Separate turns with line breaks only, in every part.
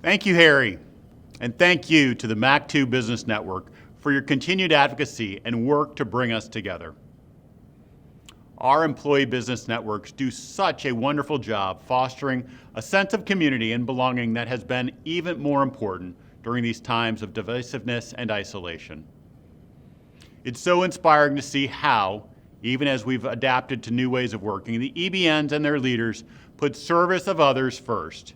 Thank you, Harry, and thank you to the MAC2 Business Network for your continued advocacy and work to bring us together. Our employee business networks do such a wonderful job fostering a sense of community and belonging that has been even more important during these times of divisiveness and isolation. It's so inspiring to see how, even as we've adapted to new ways of working, the EBNs and their leaders put service of others first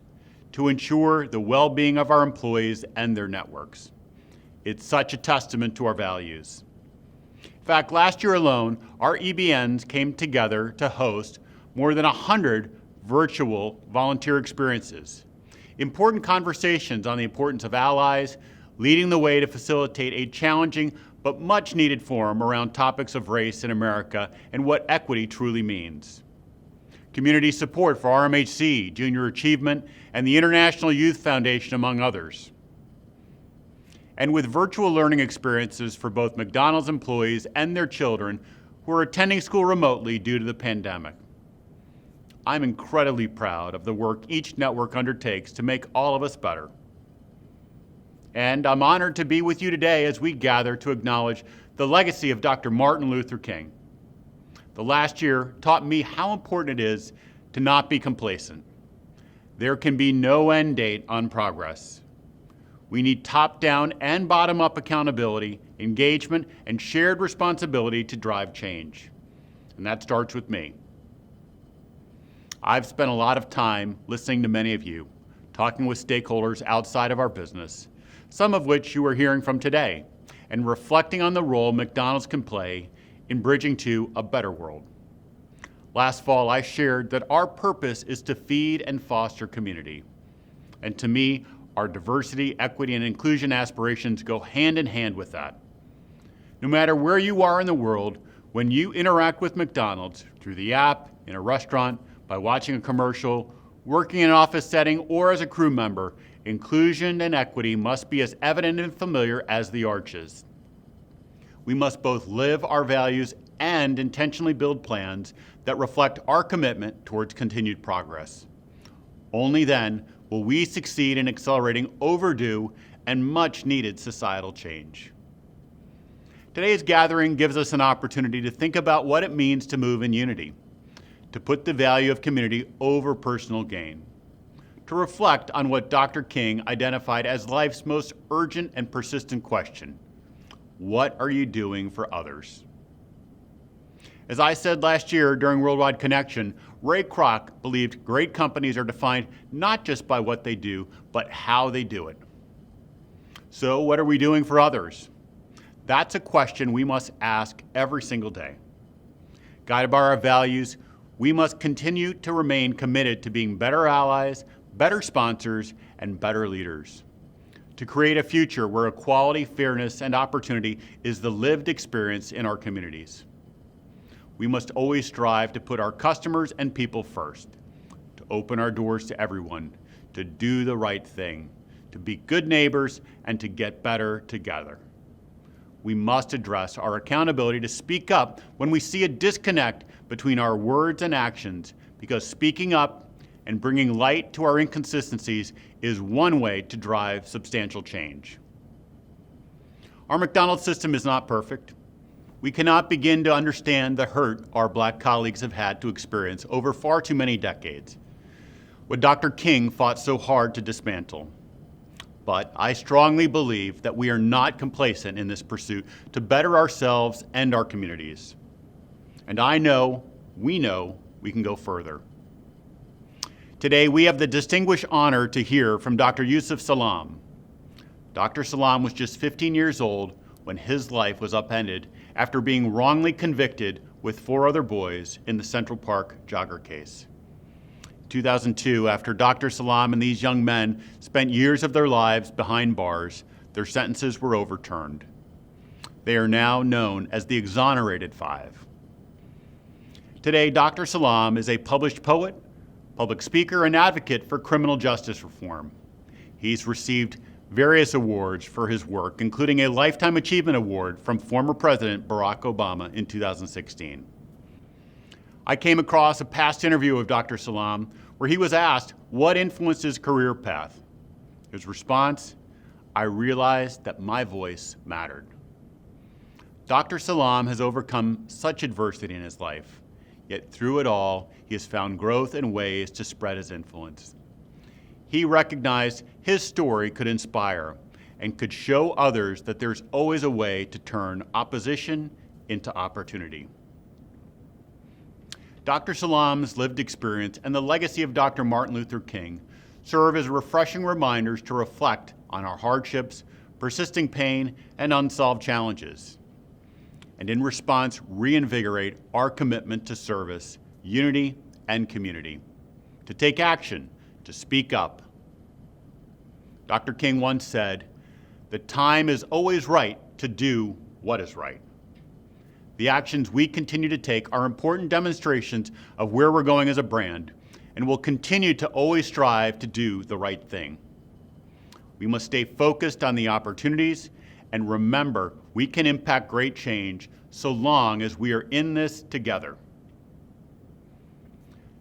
to ensure the well-being of our employees and their networks. It's such a testament to our values. In fact, last year alone, our EBNs came together to host more than 100 virtual volunteer experiences. Important conversations on the importance of allies, leading the way to facilitate a challenging but much needed forum around topics of race in America and what equity truly means. Community support for RMHC, Junior Achievement, and the International Youth Foundation, among others. And with virtual learning experiences for both McDonald's employees and their children who are attending school remotely due to the pandemic. I'm incredibly proud of the work each network undertakes to make all of us better. And I'm honored to be with you today as we gather to acknowledge the legacy of Dr. Martin Luther King. The last year taught me how important it is to not be complacent. There can be no end date on progress. We need top-down and bottom-up accountability, engagement, and shared responsibility to drive change. And that starts with me. I've spent a lot of time listening to many of you, talking with stakeholders outside of our business, some of which you are hearing from today, and reflecting on the role McDonald's can play in bridging to a better world. Last fall, I shared that our purpose is to feed and foster community. And to me, our diversity, equity, and inclusion aspirations go hand in hand with that. No matter where you are in the world, when you interact with McDonald's through the app, in a restaurant, by watching a commercial, working in an office setting, or as a crew member, inclusion and equity must be as evident and familiar as the arches. We must both live our values and intentionally build plans that reflect our commitment towards continued progress. Only then will we succeed in accelerating overdue and much needed societal change. Today's gathering gives us an opportunity to think about what it means to move in unity, to put the value of community over personal gain, to reflect on what Dr. King identified as life's most urgent and persistent question: what are you doing for others? As I said last year during Worldwide Connection, Ray Kroc believed great companies are defined not just by what they do, but how they do it. So what are we doing for others? That's a question we must ask every single day. Guided by our values, we must continue to remain committed to being better allies, better sponsors, and better leaders. To create a future where equality, fairness, and opportunity is the lived experience in our communities. We must always strive to put our customers and people first, to open our doors to everyone, to do the right thing, to be good neighbors, and to get better together. We must address our accountability to speak up when we see a disconnect between our words and actions, because speaking up and bringing light to our inconsistencies is one way to drive substantial change. Our McDonald's system is not perfect. We cannot begin to understand the hurt our Black colleagues have had to experience over far too many decades, what Dr. King fought so hard to dismantle. But I strongly believe that we are not complacent in this pursuit to better ourselves and our communities. And I know, we can go further. Today, we have the distinguished honor to hear from Dr. Yusef Salaam. Dr. Salaam was just 15 years old when his life was upended after being wrongly convicted with 4 other boys in the Central Park jogger case. In 2002, after Dr. Salaam and these young men spent years of their lives behind bars, their sentences were overturned. They are now known as the Exonerated Five. Today, Dr. Salaam is a published poet, public speaker, and advocate for criminal justice reform. He's received various awards for his work, including a Lifetime Achievement Award from former President Barack Obama in 2016. I came across a past interview of Dr. Salaam where he was asked what influenced his career path. His response, "I realized that my voice mattered." Dr. Salaam has overcome such adversity in his life, yet through it all, he has found growth and ways to spread his influence. He recognized his story could inspire and could show others that there's always a way to turn opposition into opportunity. Dr. Salaam's lived experience and the legacy of Dr. Martin Luther King serve as refreshing reminders to reflect on our hardships, persisting pain, and unsolved challenges, and in response, reinvigorate our commitment to service, unity, and community, to take action, to speak up. Dr. King once said, "The time is always right to do what is right." The actions we continue to take are important demonstrations of where we're going as a brand, and will continue to always strive to do the right thing. We must stay focused on the opportunities and remember we can impact great change so long as we are in this together.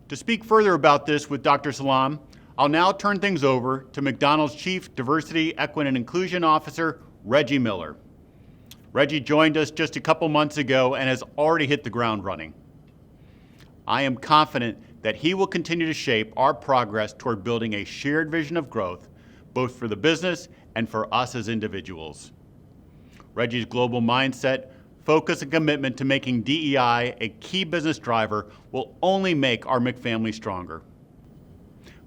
To speak further about this with Dr. Salaam, I'll now turn things over to McDonald's Chief Diversity, Equity, and Inclusion Officer, Reggie Miller. Reggie joined us just a couple months ago and has already hit the ground running. I am confident that he will continue to shape our progress toward building a shared vision of growth, both for the business and for us as individuals. Reggie's global mindset, focus, and commitment to making DEI a key business driver will only make our McFamily stronger.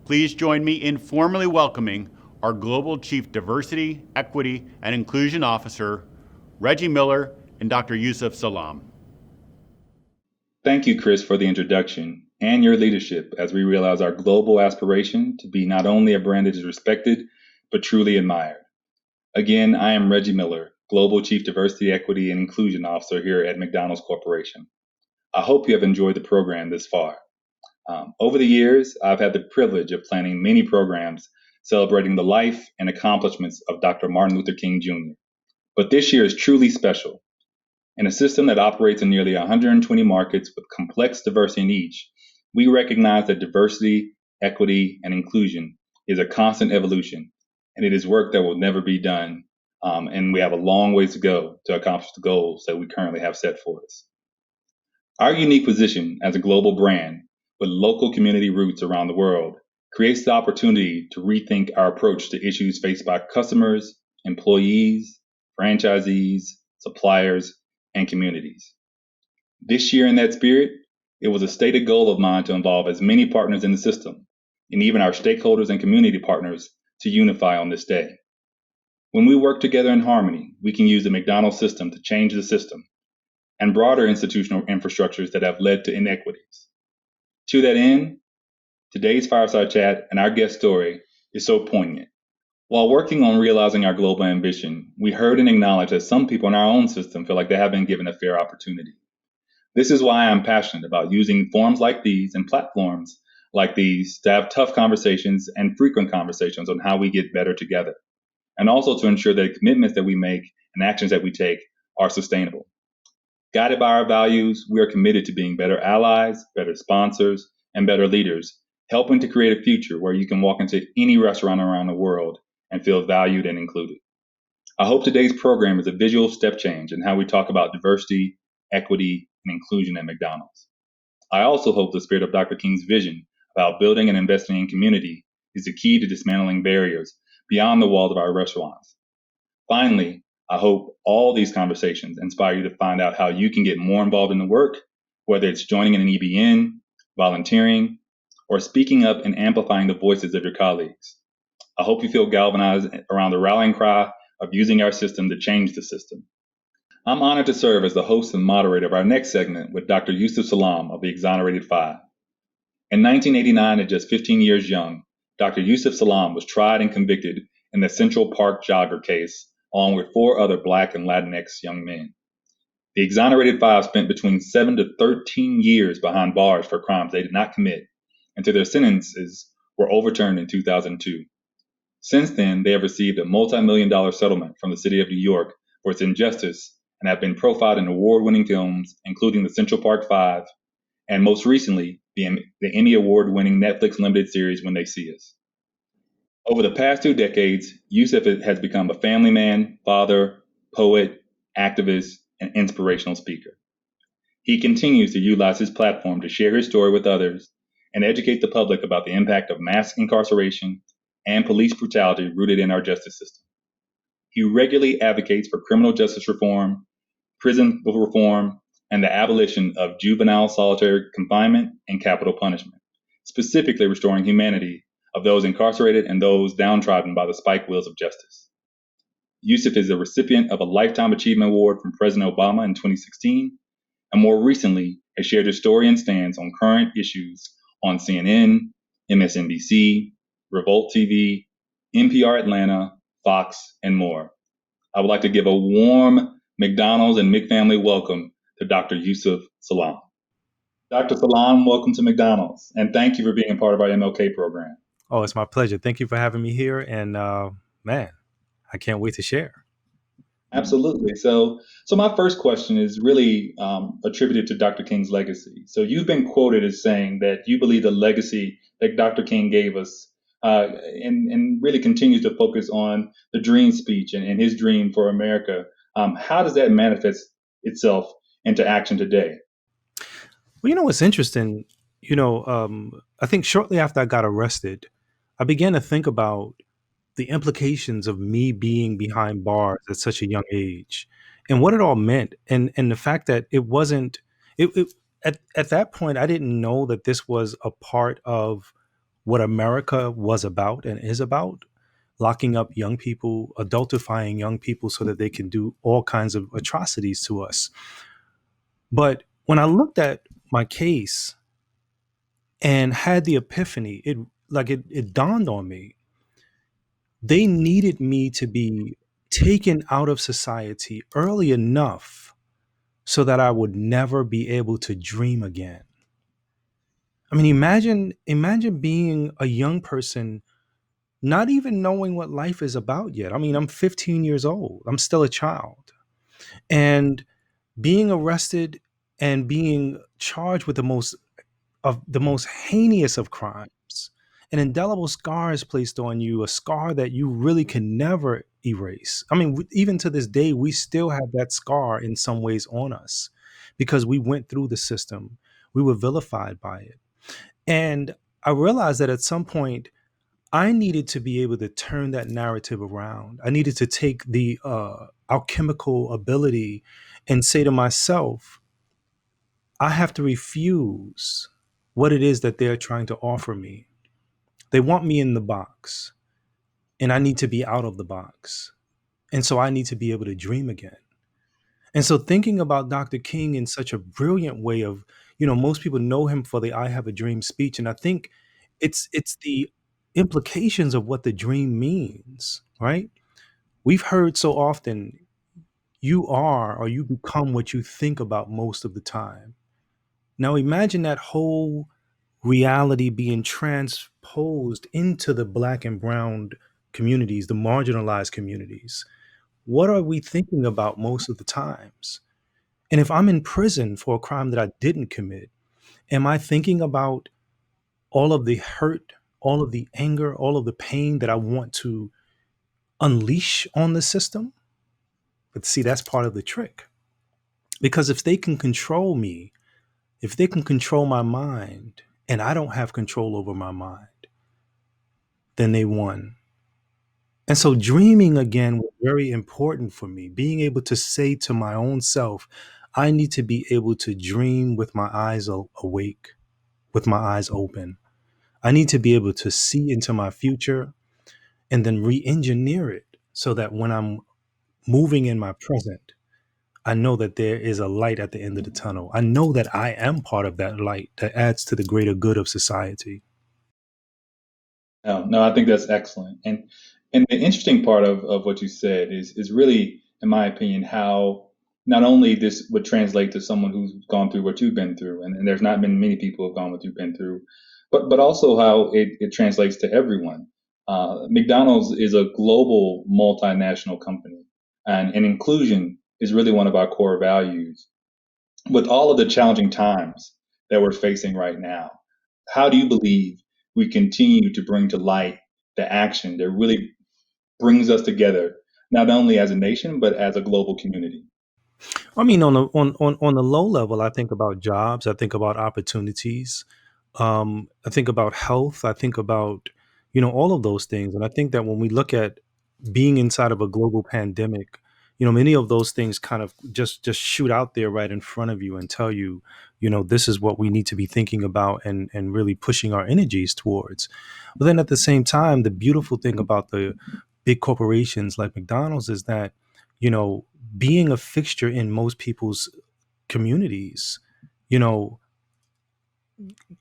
Please join me in formally welcoming our Global Chief Diversity, Equity, and Inclusion Officer, Reggie Miller, and Dr. Yusef Salaam.
Thank you, Chris, for the introduction and your leadership as we realize our global aspiration to be not only a brand that is respected, but truly admired. Again, I am Reggie Miller, Global Chief Diversity, Equity, and Inclusion Officer here at McDonald's Corporation. I hope you have enjoyed the program this far. Over the years, I've had the privilege of planning many programs celebrating the life and accomplishments of Dr. Martin Luther King Jr. But this year is truly special. In a system that operates in nearly 120 markets with complex diversity in each, we recognize that diversity, equity, and inclusion is a constant evolution, and it is work that will never be done, and we have a long ways to go to accomplish the goals that we currently have set for us. Our unique position as a global brand with local community roots around the world creates the opportunity to rethink our approach to issues faced by customers, employees, franchisees, suppliers, and communities. This year, in that spirit, it was a stated goal of mine to involve as many partners in the system, and even our stakeholders and community partners, to unify on this day. When we work together in harmony, we can use the McDonald's system to change the system and broader institutional infrastructures that have led to inequities. To that end, today's fireside chat and our guest story is so poignant. While working on realizing our global ambition, we heard and acknowledged that some people in our own system feel like they haven't been given a fair opportunity. This is why I'm passionate about using forums like these and platforms like these to have tough conversations and frequent conversations on how we get better together, and also to ensure that the commitments that we make and actions that we take are sustainable. Guided by our values, we are committed to being better allies, better sponsors, and better leaders, helping to create a future where you can walk into any restaurant around the world and feel valued and included. I hope today's program is a visual step change in how we talk about diversity, equity, and inclusion at McDonald's. I also hope the spirit of Dr. King's vision about building and investing in community is the key to dismantling barriers beyond the walls of our restaurants. Finally, I hope all these conversations inspire you to find out how you can get more involved in the work, whether it's joining in an EBN, volunteering, or speaking up and amplifying the voices of your colleagues. I hope you feel galvanized around the rallying cry of using our system to change the system. I'm honored to serve as the host and moderator of our next segment with Dr. Yusef Salaam of the Exonerated Five. In 1989, at just 15 years young, Dr. Yusef Salaam was tried and convicted in the Central Park jogger case, along with 4 other Black and Latinx young men. The Exonerated Five spent between 7 to 13 years behind bars for crimes they did not commit, until their sentences were overturned in 2002. Since then, they have received a multi-million-dollar settlement from the city of New York for its injustice and have been profiled in award-winning films, including the Central Park Five, and most recently, the Emmy Award-winning Netflix limited series When They See Us. Over the past 2 decades, Yusef has become a family man, father, poet, activist, and inspirational speaker. He continues to utilize his platform to share his story with others and educate the public about the impact of mass incarceration and police brutality rooted in our justice system. He regularly advocates for criminal justice reform, prison reform, and the abolition of juvenile solitary confinement and capital punishment, specifically restoring humanity of those incarcerated and those downtrodden by the spike wheels of justice. Yusef is a recipient of a Lifetime Achievement Award from President Obama in 2016, and more recently has shared his story and stance on current issues on CNN, MSNBC, Revolt TV, NPR Atlanta, Fox, and more. I would like to give a warm McDonald's and McFamily welcome to Dr. Yusef Salaam. Dr. Salaam, welcome to McDonald's, and thank you for being a part of our MLK program.
Oh, it's my pleasure. Thank you for having me here. And man, I can't wait to share.
Absolutely. So my first question is really attributed to Dr. King's legacy. So you've been quoted as saying that you believe the legacy that Dr. King gave us and really continues to focus on the dream speech and his dream for America. How does that manifest itself into action today?
Well, what's interesting, I think shortly after I got arrested, I began to think about the implications of me being behind bars at such a young age and what it all meant. And the fact that it wasn't, at that point, I didn't know that this was a part of what America was about and is about, locking up young people, adultifying young people so that they can do all kinds of atrocities to us. But when I looked at my case and had the epiphany, it dawned on me. They needed me to be taken out of society early enough so that I would never be able to dream again. I mean, imagine being a young person, not even knowing what life is about yet. I mean, I'm 15 years old. I'm still a child. And being arrested and being charged with the most heinous of crimes, an indelible scar is placed on you, a scar that you really can never erase. I mean, even to this day, we still have that scar in some ways on us because we went through the system. We were vilified by it. And I realized that at some point, I needed to be able to turn that narrative around. I needed to take the alchemical ability and say to myself, I have to refuse what it is that they're trying to offer me. They want me in the box, and I need to be out of the box. And so I need to be able to dream again. And so thinking about Dr. King in such a brilliant way of, most people know him for the I Have a Dream speech. And I think it's the implications of what the dream means, right? We've heard so often, you are or you become what you think about most of the time. Now imagine that whole reality being transposed into the Black and brown communities, the marginalized communities. What are we thinking about most of the times? And if I'm in prison for a crime that I didn't commit, am I thinking about all of the hurt, all of the anger, all of the pain that I want to unleash on the system? But see, that's part of the trick. Because if they can control me, if they can control my mind, and I don't have control over my mind, then they won. And so dreaming again was very important for me, being able to say to my own self, I need to be able to dream with my eyes awake, with my eyes open. I need to be able to see into my future and then re-engineer it so that when I'm moving in my present, I know that there is a light at the end of the tunnel. I know that I am part of that light that adds to the greater good of society.
No, I think that's excellent. And the interesting part of what you said is really, in my opinion, how not only this would translate to someone who's gone through what you've been through, and there's not been many people who've gone what you've been through, but also how it translates to everyone. McDonald's is a global multinational company, and inclusion is really one of our core values. With all of the challenging times that we're facing right now, how do you believe we continue to bring to light the action that really brings us together, not only as a nation, but as a global community.
I mean, on the low level, I think about jobs. I think about opportunities. I think about health. I think about all of those things. And I think that when we look at being inside of a global pandemic, many of those things kind of just shoot out there right in front of you and tell you, this is what we need to be thinking about and really pushing our energies towards. But then at the same time, the beautiful thing about the big corporations like McDonald's is that, you know, being a fixture in most people's communities, you know,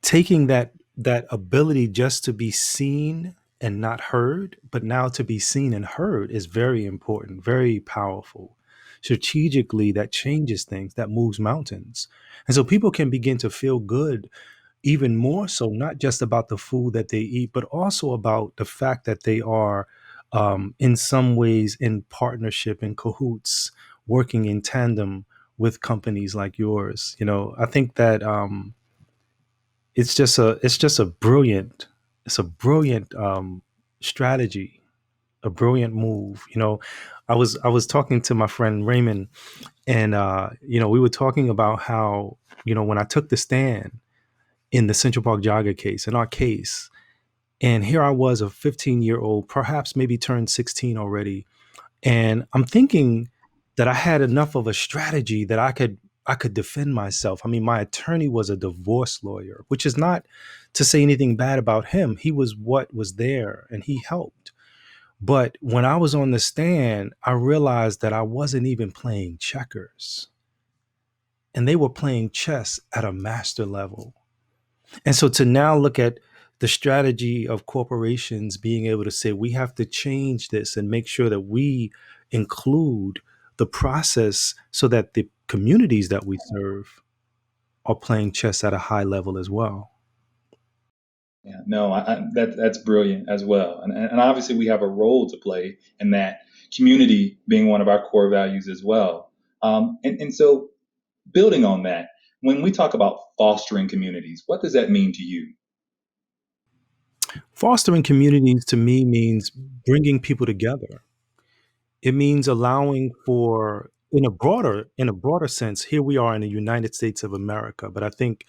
taking that ability just to be seen and not heard, but now to be seen and heard is very important, very powerful. Strategically, that changes things, that moves mountains. And so people can begin to feel good even more so, not just about the food that they eat, but also about the fact that they are, in some ways, in partnership, in cahoots, working in tandem with companies like yours. I think that it's just a brilliant, strategy, a brilliant move. I was talking to my friend Raymond, and we were talking about how when I took the stand in the Central Park Jogger case, in our case. And here I was, a 15-year-old, perhaps maybe turned 16 already. And I'm thinking that I had enough of a strategy that I could defend myself. I mean, my attorney was a divorce lawyer, which is not to say anything bad about him. He was what was there and he helped. But when I was on the stand, I realized that I wasn't even playing checkers and they were playing chess at a master level. And so to now look at the strategy of corporations being able to say, we have to change this and make sure that we include the process so that the communities that we serve are playing chess at a high level as well.
Yeah, no, that's brilliant as well. And obviously, we have a role to play in that, community being one of our core values as well. And so, building on that, when we talk about fostering communities, what does that mean to you?
Fostering communities to me means bringing people together. It means allowing for, in a broader sense, here we are in the United States of America, but I think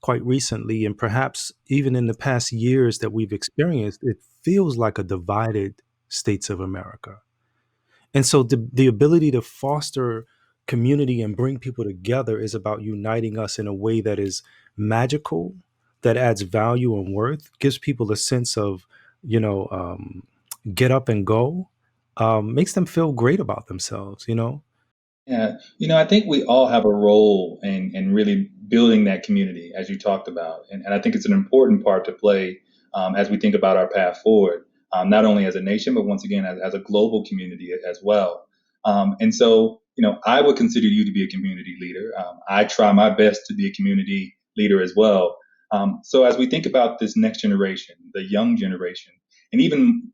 quite recently and perhaps even in the past years that we've experienced, it feels like a divided states of America. And so the ability to foster community and bring people together is about uniting us in a way that is magical, that adds value and worth, gives people a sense of, you know, get up and go, makes them feel great about themselves.
Yeah, I think we all have a role in really building that community, as you talked about, and I think it's an important part to play, as we think about our path forward, not only as a nation, but once again as a global community as well. And so, I would consider you to be a community leader. I try my best to be a community leader as well. So as we think about this next generation, the young generation, and even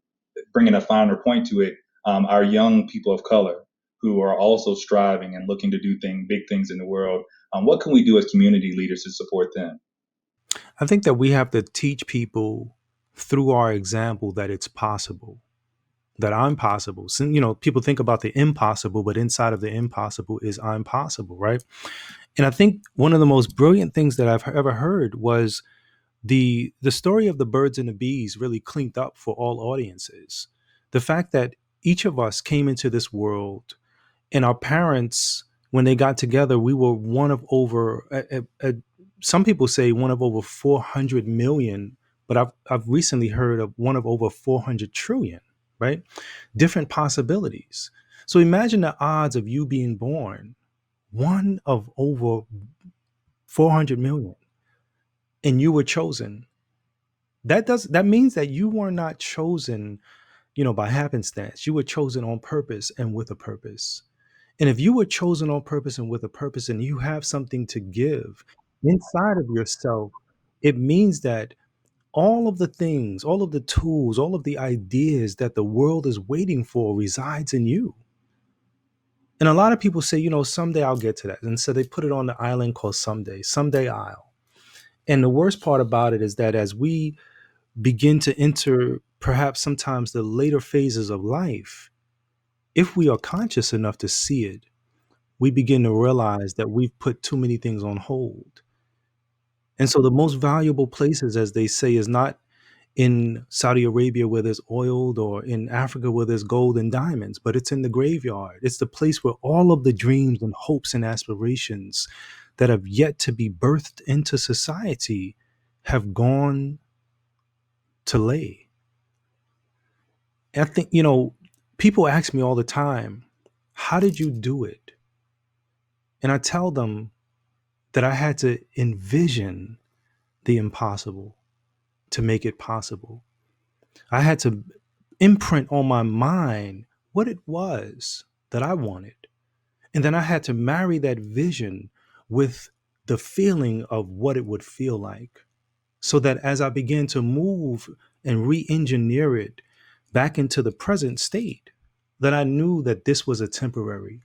bringing a finer point to it, our young people of color who are also striving and looking to do big things in the world. What can we do as community leaders to support them?
I think that we have to teach people through our example that it's possible, that I'm possible. So, people think about the impossible, but inside of the impossible is I'm possible, right? And I think one of the most brilliant things that I've ever heard was the story of the birds and the bees really clinked up for all audiences. The fact that each of us came into this world and our parents, when they got together, we were one of over some people say one of over 400 million, but I've recently heard of one of over 400 trillion, right? Different possibilities. So imagine the odds of you being born one of over 400 million and you were chosen. That means that you were not chosen, by happenstance. You were chosen on purpose and with a purpose. And if you were chosen on purpose and with a purpose and you have something to give inside of yourself, it means that all of the things, all of the tools, all of the ideas that the world is waiting for resides in you. And a lot of people say, someday I'll get to that. And so they put it on the island called someday I'll. And the worst part about it is that as we begin to enter perhaps sometimes the later phases of life, if we are conscious enough to see it, we begin to realize that we've put too many things on hold. And so the most valuable places, as they say, is not in Saudi Arabia where there's oil, or in Africa where there's gold and diamonds, but it's in the graveyard. It's the place where all of the dreams and hopes and aspirations that have yet to be birthed into society have gone to lay. I think, people ask me all the time, how did you do it? And I tell them that I had to envision the impossible to make it possible. I had to imprint on my mind what it was that I wanted. And then I had to marry that vision with the feeling of what it would feel like, so that as I began to move and re engineer it back into the present state, that I knew that this was a temporary.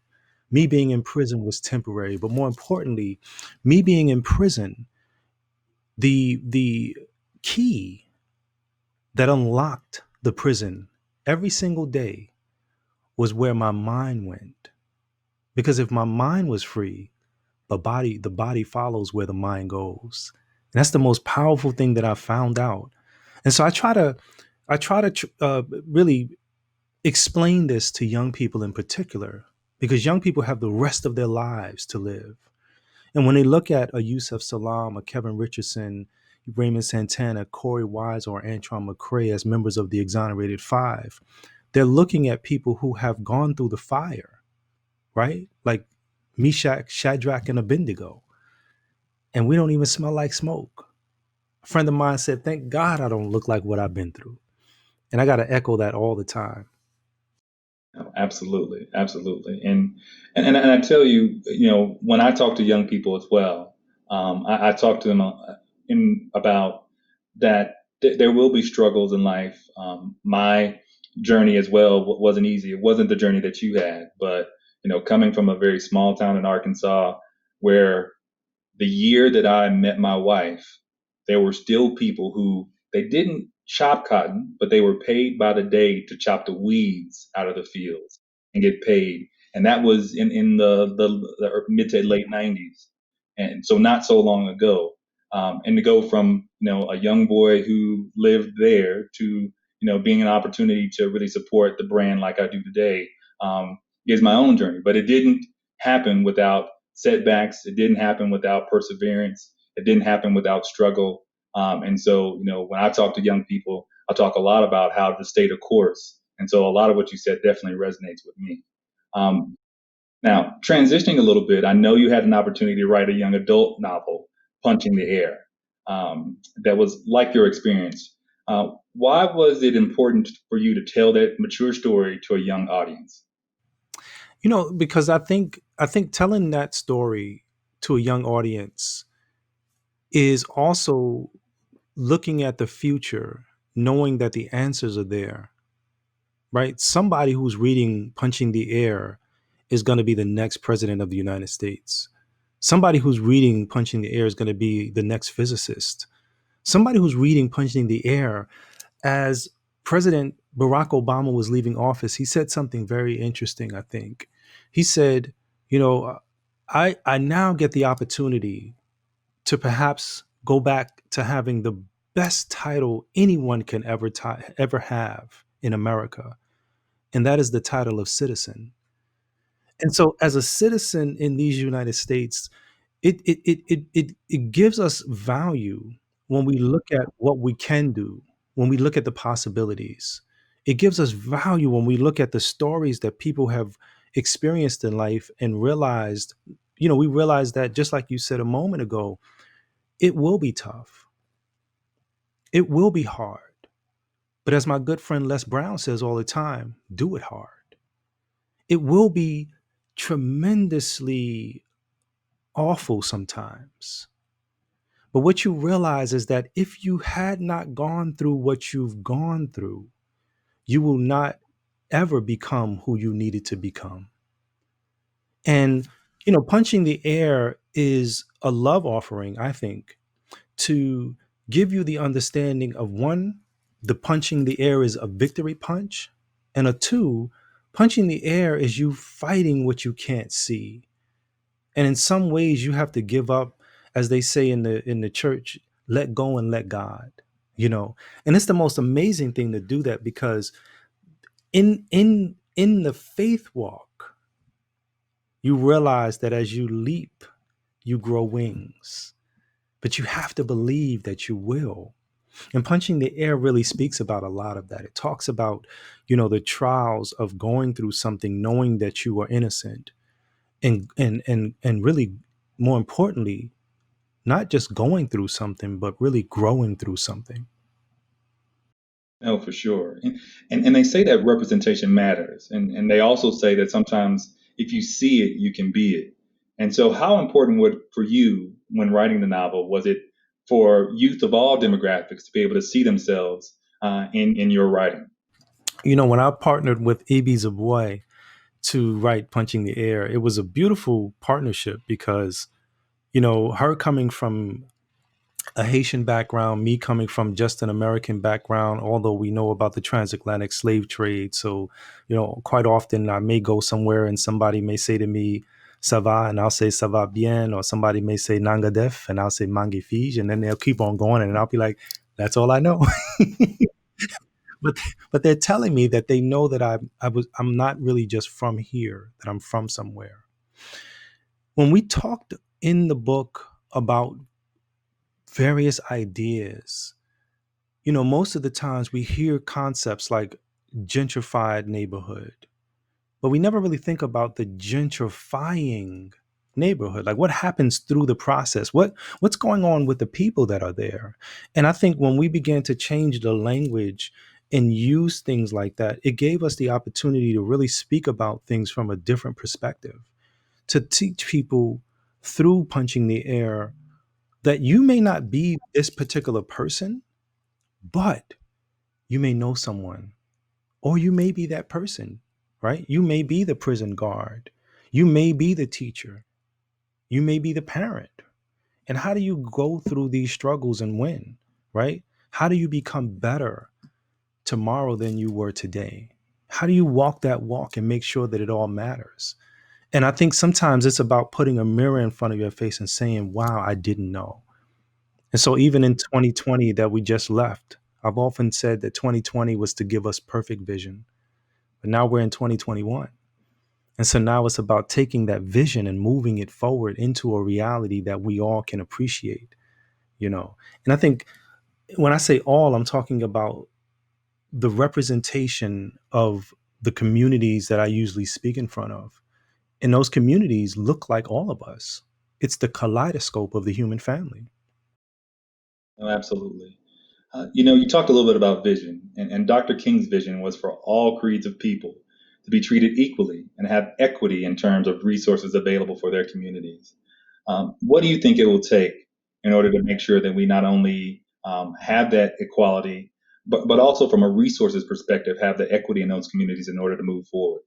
Me being in prison was temporary, but more importantly, me being in prison, the key that unlocked the prison every single day was where my mind went. Because if my mind was free, the body follows where the mind goes. And that's the most powerful thing that I found out. And so I try to really explain this to young people in particular, because young people have the rest of their lives to live. And when they look at a Yusef Salaam, a Kevin Richardson, Raymond Santana, Corey Wise, or Antron McCray as members of the Exonerated Five, they're looking at people who have gone through the fire, right? Like Meshach, Shadrach, and Abednego. And we don't even smell like smoke. A friend of mine said, thank God I don't look like what I've been through. And I got to echo that all the time.
No, absolutely, absolutely, and I tell you, when I talk to young people as well, I talk to them about that. There will be struggles in life. My journey as well wasn't easy. It wasn't the journey that you had, but coming from a very small town in Arkansas, where the year that I met my wife, there were still people who they didn't chop cotton, but they were paid by the day to chop the weeds out of the fields and get paid. And that was in the mid to late 90s. And so not so long ago. And to go from, a young boy who lived there to, being an opportunity to really support the brand like I do today, is my own journey. But it didn't happen without setbacks. It didn't happen without perseverance. It didn't happen without struggle. And so, when I talk to young people, I talk a lot about how to stay the course. And so a lot of what you said definitely resonates with me. Um, Now, transitioning a little bit, I know you had an opportunity to write a young adult novel, Punching the Air, that was like your experience. Why was it important for you to tell that mature story to a young audience?
Because I think telling that story to a young audience is also looking at the future, knowing that the answers are there, right? Somebody who's reading Punching the Air is going to be the next president of the United States. Somebody who's reading Punching the Air is going to be the next physicist. Somebody who's reading Punching the Air, as President Barack Obama was leaving office, he said something very interesting, I think. He said, I now get the opportunity to perhaps go back to having the best title anyone can ever have in America, and that is the title of citizen. And so, as a citizen in these United States, it gives us value when we look at what we can do, when we look at the possibilities. It gives us value when we look at the stories that people have experienced in life and realized, we realize that, just like you said a moment ago, it will be tough. It will be hard. But as my good friend Les Brown says all the time, do it hard. It will be tremendously awful sometimes. But what you realize is that if you had not gone through what you've gone through, you will not ever become who you needed to become. And, Punching the Air is a love offering, I think, to give you the understanding of one, the punching the air is a victory punch, and a two, punching the air is you fighting what you can't see. And in some ways you have to give up, as they say in the church, let go and let God, you know. And it's the most amazing thing to do that, because in the faith walk, you realize that as you leap, you grow wings. But you have to believe that you will. And punching the air really speaks about a lot of that. It talks about, the trials of going through something, knowing that you are innocent, and really, more importantly, not just going through something, but really growing through something.
No, for sure. And they say that representation matters. And they also say that sometimes if you see it, you can be it. And so, how important for you when writing the novel was it for youth of all demographics to be able to see themselves in your writing?
When I partnered with Ibi Zoboi to write Punching the Air, it was a beautiful partnership because, her coming from a Haitian background, me coming from just an American background, although we know about the transatlantic slave trade. So, quite often I may go somewhere and somebody may say to me, ça va, and I'll say ça va bien, or somebody may say nanga def, and I'll say magnifique, and then they'll keep on going, and I'll be like, that's all I know. but but they're telling me that they know that I'm not really just from here, that I'm from somewhere. When we talked in the book about various ideas, most of the times we hear concepts like gentrified neighborhood, but we never really think about the gentrifying neighborhood. Like, what happens through the process? What's going on with the people that are there? And I think when we began to change the language and use things like that, it gave us the opportunity to really speak about things from a different perspective, to teach people through punching the air that you may not be this particular person, but you may know someone, or you may be that person, right? You may be the prison guard. You may be the teacher. You may be the parent. And how do you go through these struggles and win, right? How do you become better tomorrow than you were today? How do you walk that walk and make sure that it all matters? And I think sometimes it's about putting a mirror in front of your face and saying, wow, I didn't know. And so even in 2020 that we just left, I've often said that 2020 was to give us perfect vision. But now we're in 2021. And so now it's about taking that vision and moving it forward into a reality that we all can appreciate. And I think when I say all, I'm talking about the representation of the communities that I usually speak in front of. And those communities look like all of us. It's the kaleidoscope of the human family.
Oh, absolutely. You talked a little bit about vision, and Dr. King's vision was for all creeds of people to be treated equally and have equity in terms of resources available for their communities. What do you think it will take in order to make sure that we not only have that equality, but also from a resources perspective, have the equity in those communities in order to move forward?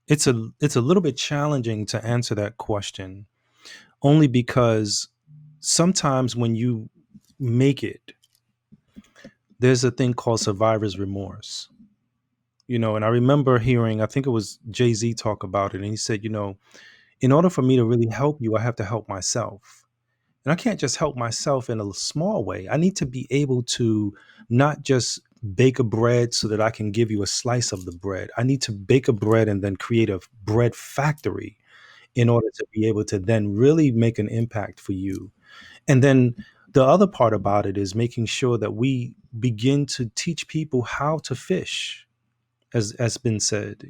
It's a little bit challenging to answer that question, only because sometimes when you make it, there's a thing called survivor's remorse. And I remember hearing, I think it was Jay-Z talk about it, and he said, in order for me to really help you, I have to help myself. And I can't just help myself in a small way. I need to be able to not just bake a bread so that I can give you a slice of the bread. I need to bake a bread and then create a bread factory in order to be able to then really make an impact for you. And then the other part about it is making sure that we begin to teach people how to fish, as has been said.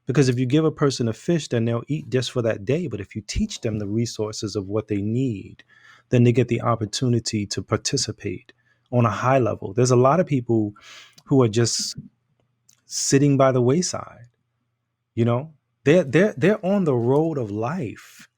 Because if you give a person a fish, then they'll eat just for that day. But if you teach them the resources of what they need, then they get the opportunity to participate on a high level. There's a lot of people who are just sitting by the wayside. You know, they're on the road of life,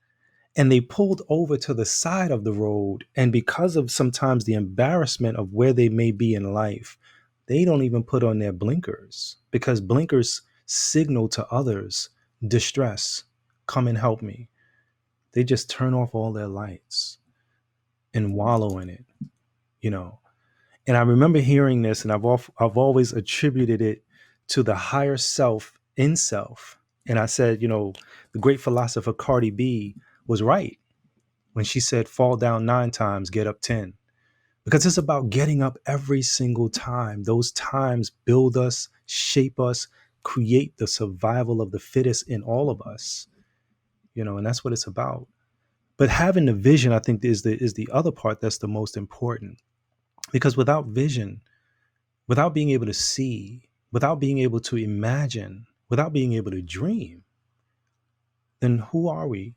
and they pulled over to the side of the road, and because of sometimes the embarrassment of where they may be in life, they don't even put on their blinkers, because blinkers signal to others distress, come and help me. They just turn off all their lights and wallow in it. you know. And I remember hearing this, and I've always attributed it to the higher self in self. And I said, the great philosopher Cardi B was right when she said, "Fall down 9 times, get up 10." Because it's about getting up every single time. Those times build us, shape us, create the survival of the fittest in all of us, and that's what it's about. But having the vision, I think, is the other part that's the most important. Because without vision, without being able to see, without being able to imagine, without being able to dream, then who are we?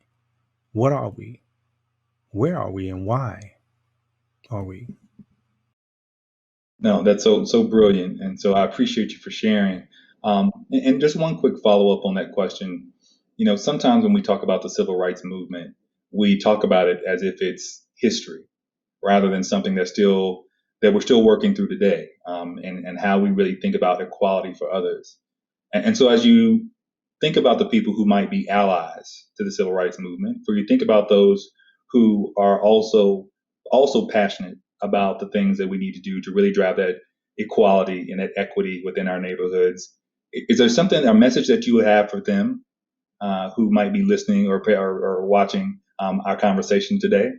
What are we? Where are we? And why are we?
No, that's so brilliant, and so I appreciate you for sharing. And just one quick follow up on that question. Sometimes when we talk about the civil rights movement, we talk about it as if it's history, rather than something that we're still working through today, and how we really think about equality for others. And so as you think about the people who might be allies to the civil rights movement, or you think about those who are also passionate about the things that we need to do to really drive that equality and that equity within our neighborhoods, is there something, a message that you would have for them, who might be listening or watching our conversation today?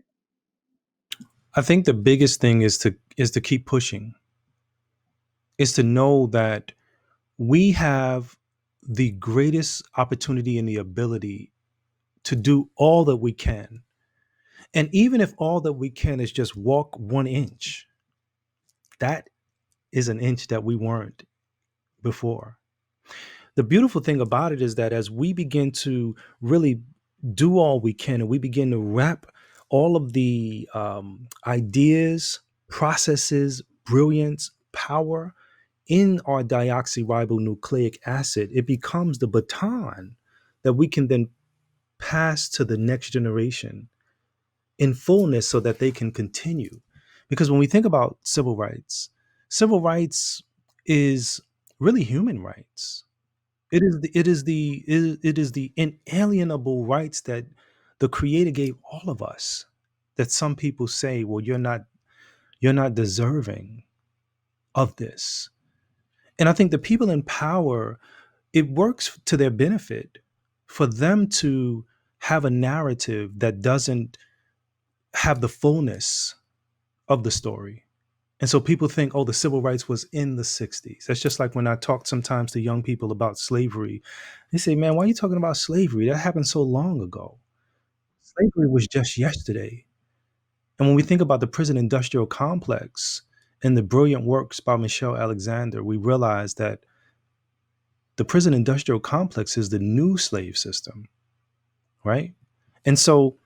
I think the biggest thing is to keep pushing, is to know that we have the greatest opportunity and the ability to do all that we can. And even if all that we can is just walk 1 inch, that is an inch that we weren't before. The beautiful thing about it is that as we begin to really do all we can, and we begin to wrap all of the ideas, processes, brilliance, power in our deoxyribonucleic acid, it becomes the baton that we can then pass to the next generation in fullness so that they can continue. Because when we think about civil rights is really human rights. It is the inalienable rights that the creator gave all of us, that some people say, well, you're not deserving of this. And I think the people in power, it works to their benefit for them to have a narrative that doesn't have the fullness of the story. And so people think, oh, the civil rights was in the 60s. That's just like when I talk sometimes to young people about slavery. They say, man, why are you talking about slavery? That happened so long ago. Slavery was just yesterday. And when we think about the prison industrial complex and the brilliant works by Michelle Alexander, we realize that the prison industrial complex is the new slave system, right? And so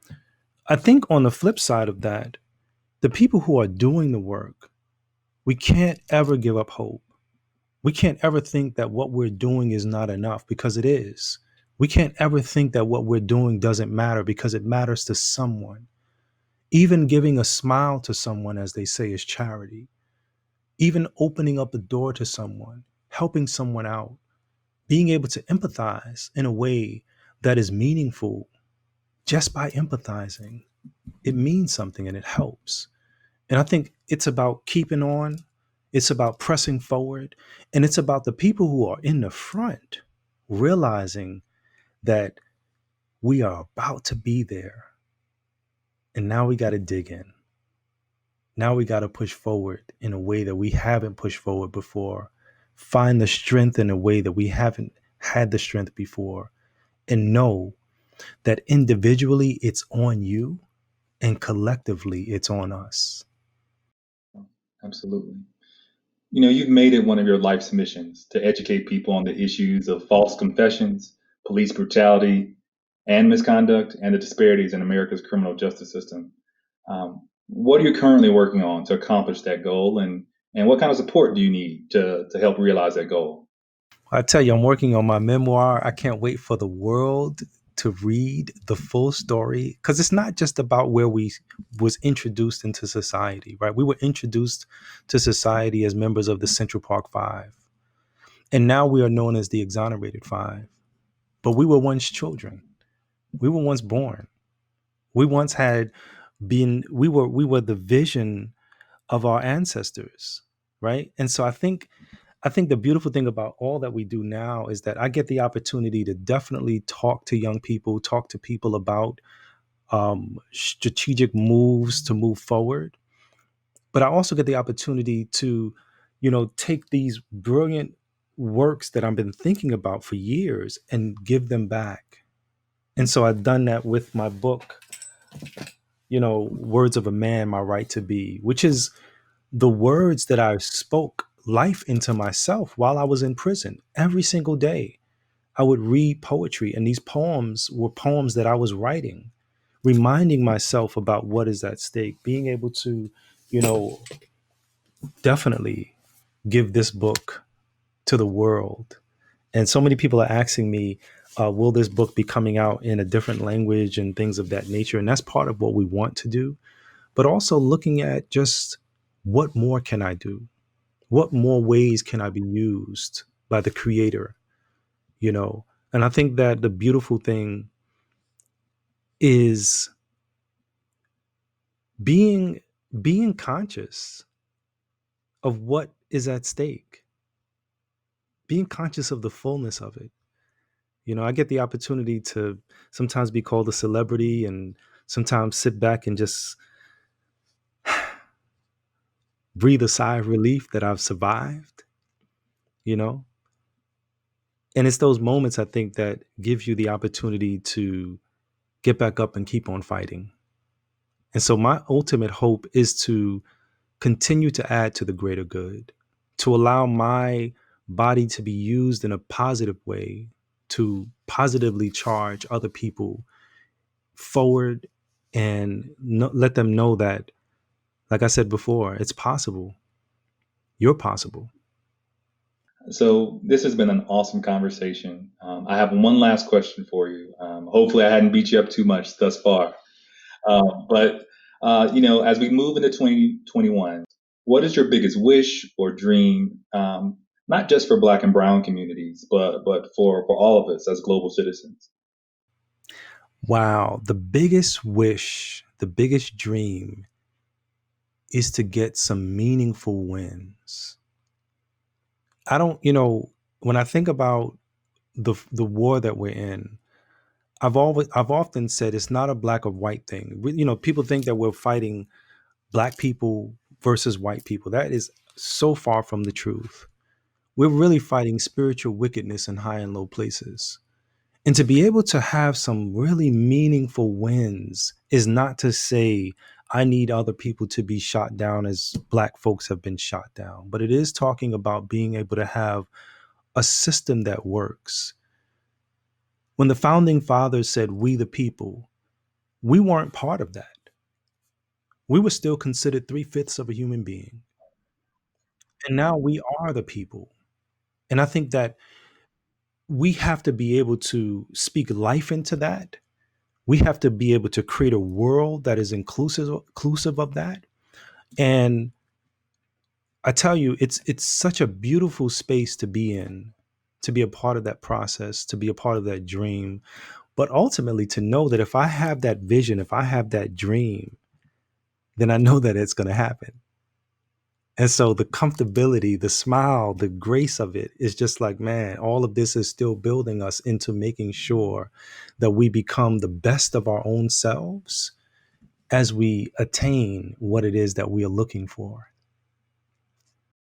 I think on the flip side of that, the people who are doing the work, we can't ever give up hope. We can't ever think that what we're doing is not enough, because it is. We can't ever think that what we're doing doesn't matter, because it matters to someone. Even giving a smile to someone, as they say, is charity. Even opening up a door to someone, helping someone out, being able to empathize in a way that is meaningful just by empathizing, it means something and it helps. And I think it's about keeping on, it's about pressing forward, and it's about the people who are in the front realizing that we are about to be there. And now we got to dig in. Now we got to push forward in a way that we haven't pushed forward before. Find the strength in a way that we haven't had the strength before. And know that individually it's on you and collectively it's on us.
Absolutely. You've made it one of your life's missions to educate people on the issues of false confessions, police brutality, and misconduct, and the disparities in America's criminal justice system. What are you currently working on to accomplish that goal, and what kind of support do you need to help realize that goal?
I tell you, I'm working on my memoir. I can't wait for the world to read the full story, because it's not just about where we was introduced into society, right? We were introduced to society as members of the Central Park Five, and now we are known as the Exonerated Five. But we were once children. We were once born. We once had been. We were the vision of our ancestors, right? And so I think the beautiful thing about all that we do now is that I get the opportunity to definitely talk to young people, talk to people about strategic moves to move forward. But I also get the opportunity to, take these brilliant works that I've been thinking about for years and give them back. And so I've done that with my book, Words of a Man, My Right to Be, which is the words that I spoke life into myself while I was in prison. Every single day, I would read poetry, and these poems were poems that I was writing, reminding myself about what is at stake, being able to, you know, definitely give this book to the world. And so many people are asking me, will this book be coming out in a different language and things of that nature? And that's part of what we want to do, but also looking at just what more can I do? What more ways can I be used by the creator? You know, and I think that the beautiful thing is being being conscious of what is at stake, being conscious of the fullness of it. I get the opportunity to sometimes be called a celebrity and sometimes sit back and just breathe a sigh of relief that I've survived, you know? And it's those moments I think that gives you the opportunity to get back up and keep on fighting. And so my ultimate hope is to continue to add to the greater good, to allow my body to be used in a positive way, to positively charge other people forward and let them know that, like I said before, it's possible. You're possible.
So this has been an awesome conversation. I have one last question for you. Hopefully, I hadn't beat you up too much thus far. But as we move into 2021, what is your biggest wish or dream, not just for Black and Brown communities, but for all of us as global citizens?
Wow. The biggest wish, the biggest dream is to get some meaningful wins. I don't, when I think about the war that we're in, I've often said it's not a black or white thing. People think that we're fighting black people versus white people. That is so far from the truth. We're really fighting spiritual wickedness in high and low places. And to be able to have some really meaningful wins is not to say I need other people to be shot down as black folks have been shot down, but it is talking about being able to have a system that works. When the founding fathers said, "We the people," we weren't part of that. We were still considered three-fifths of a human being. And now we are the people. And I think that we have to be able to speak life into that. We have to be able to create a world that is inclusive of that. And I tell you, it's such a beautiful space to be in, to be a part of that process, to be a part of that dream, but ultimately to know that if I have that vision, if I have that dream, then I know that it's going to happen. And so the comfortability, the smile, the grace of it is just like, man, all of this is still building us into making sure that we become the best of our own selves as we attain what it is that we are looking for.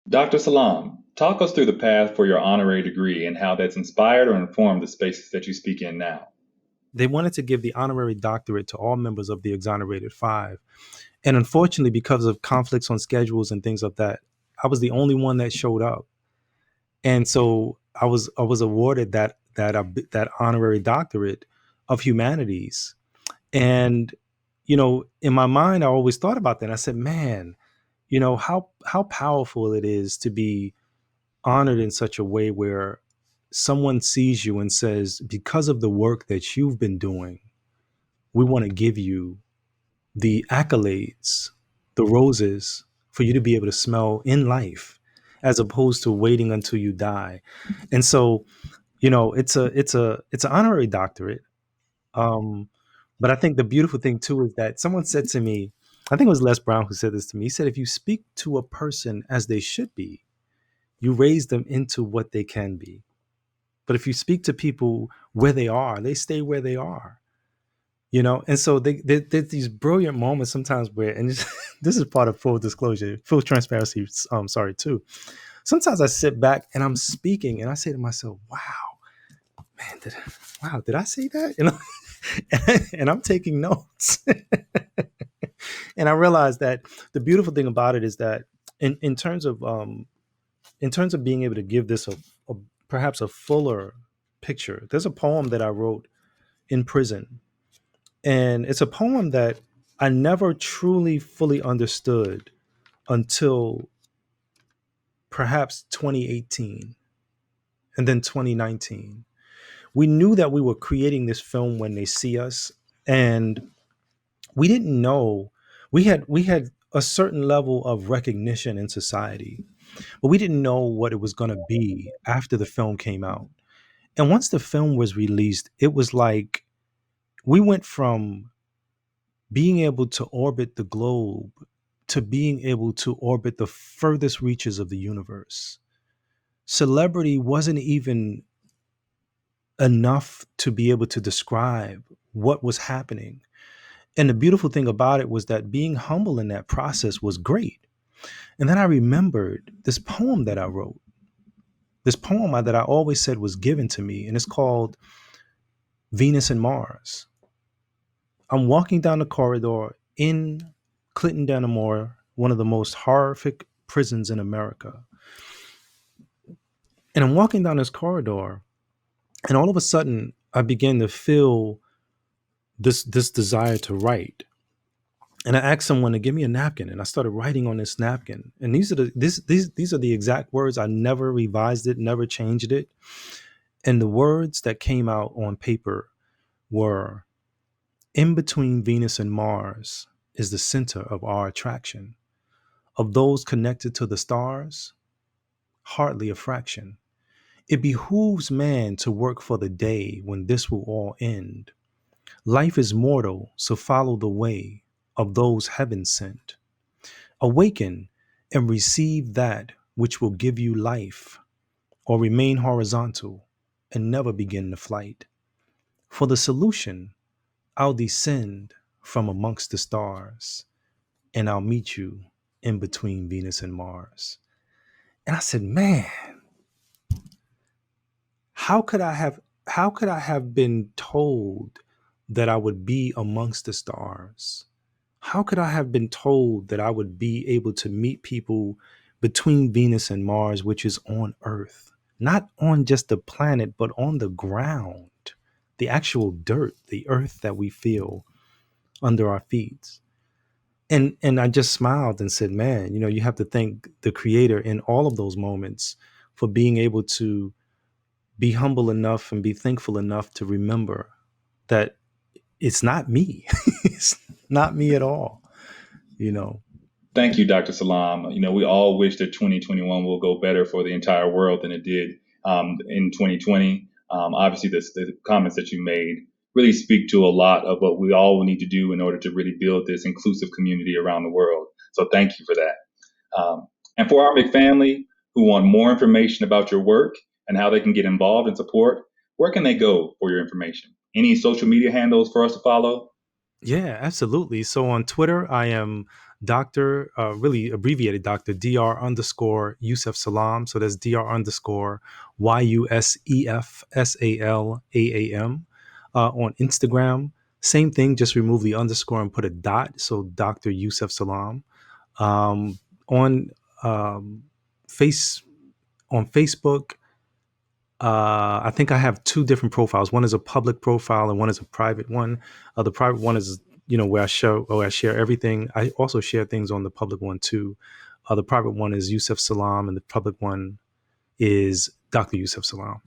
Dr. Salam, talk us through the path for your honorary degree and how that's inspired or informed the spaces that you speak in now.
They wanted to give the honorary doctorate to all members of the exonerated five. And unfortunately, because of conflicts on schedules and things like that, I was the only one that showed up. And so I was awarded that honorary doctorate of humanities. And in my mind, I always thought about that. I said, man, how powerful it is to be honored in such a way where someone sees you and says, because of the work that you've been doing, we want to give you the accolades, the roses for you to be able to smell in life, as opposed to waiting until you die. And so, it's an honorary doctorate. Um, but I think the beautiful thing too is that someone said to me, I think it was Les Brown who said this to me. He said, if you speak to a person as they should be, you raise them into what they can be. But if you speak to people where they are, they stay where they are. And so there's these brilliant moments sometimes where, and this is part of full disclosure, full transparency. Sorry too. Sometimes I sit back and I'm speaking and I say to myself, wow, man, did I say that? And I'm taking notes. And I realized that the beautiful thing about it is that in terms of being able to give this a perhaps a fuller picture, there's a poem that I wrote in prison. And it's a poem that I never truly fully understood until perhaps 2018 and then 2019. We knew that we were creating this film When They See Us, and we didn't know we had a certain level of recognition in society, but we didn't know what it was going to be after the film came out. And once the film was released, it was like we went from being able to orbit the globe to being able to orbit the furthest reaches of the universe. Celebrity wasn't even enough to be able to describe what was happening. And the beautiful thing about it was that being humble in that process was great. And then I remembered this poem that I wrote, this poem that I always said was given to me, and it's called Venus and Mars. I'm walking down the corridor in Clinton, Dannemora, one of the most horrific prisons in America. And I'm walking down this corridor, and all of a sudden, I began to feel this desire to write. And I asked someone to give me a napkin, and I started writing on this napkin. And these are the exact words. I never revised it, never changed it. And the words that came out on paper were, in between Venus and Mars is the center of our attraction. Of those connected to the stars, hardly a fraction. It behooves man to work for the day when this will all end. Life is mortal, so follow the way of those heaven sent. Awaken and receive that which will give you life, or remain horizontal and never begin the flight. For the solution, I'll descend from amongst the stars, and I'll meet you in between Venus and Mars. And I said, man, how could I have been told that I would be amongst the stars? How could I have been told that I would be able to meet people between Venus and Mars, which is on Earth, not on just the planet, but on the ground, the actual dirt, the earth that we feel under our feet? And I just smiled and said, man, you have to thank the creator in all of those moments for being able to be humble enough and be thankful enough to remember that it's not me. It's not me at all,
Thank you, Dr. Salaam. We all wish that 2021 will go better for the entire world than it did in 2020. Obviously, the comments that you made really speak to a lot of what we all need to do in order to really build this inclusive community around the world. So thank you for that. And for our McFamily who want more information about your work and how they can get involved and support, where can they go for your information? Any social media handles for us to follow?
Yeah, absolutely. So on Twitter, I am Dr. Really abbreviated Dr. Dr. Yusef Salaam. So that's Dr. Yusef Salaam. On Instagram, same thing, just remove the underscore and put a dot. So Dr. Yusef Salaam. On face on Facebook, I think I have two different profiles. One is a public profile and one is a private one. The private one is, where I share everything. I also share things on the public one too. The private one is Yusef Salaam, and the public one is Dr. Yusef Salaam.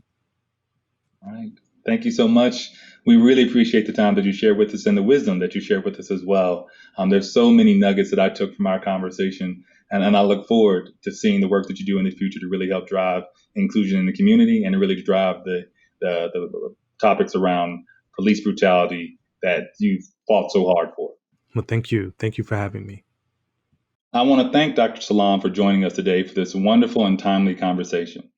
All right. Thank you so much. We really appreciate the time that you shared with us and the wisdom that you shared with us as well. There's so many nuggets that I took from our conversation, and I look forward to seeing the work that you do in the future to really help drive inclusion in the community and to really drive the topics around police brutality that you've fought so hard for.
Well, thank you. Thank you for having me.
I want to thank Dr. Salaam for joining us today for this wonderful and timely conversation.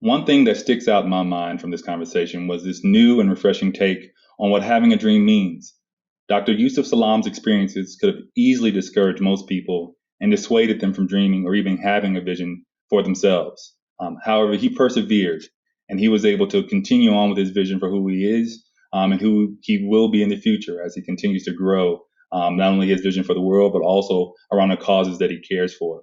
One thing that sticks out in my mind from this conversation was this new and refreshing take on what having a dream means. Dr. Yusef Salaam's experiences could have easily discouraged most people and dissuaded them from dreaming or even having a vision for themselves. However, he persevered and he was able to continue on with his vision for who he is and who he will be in the future as he continues to grow not only his vision for the world, but also around the causes that he cares for.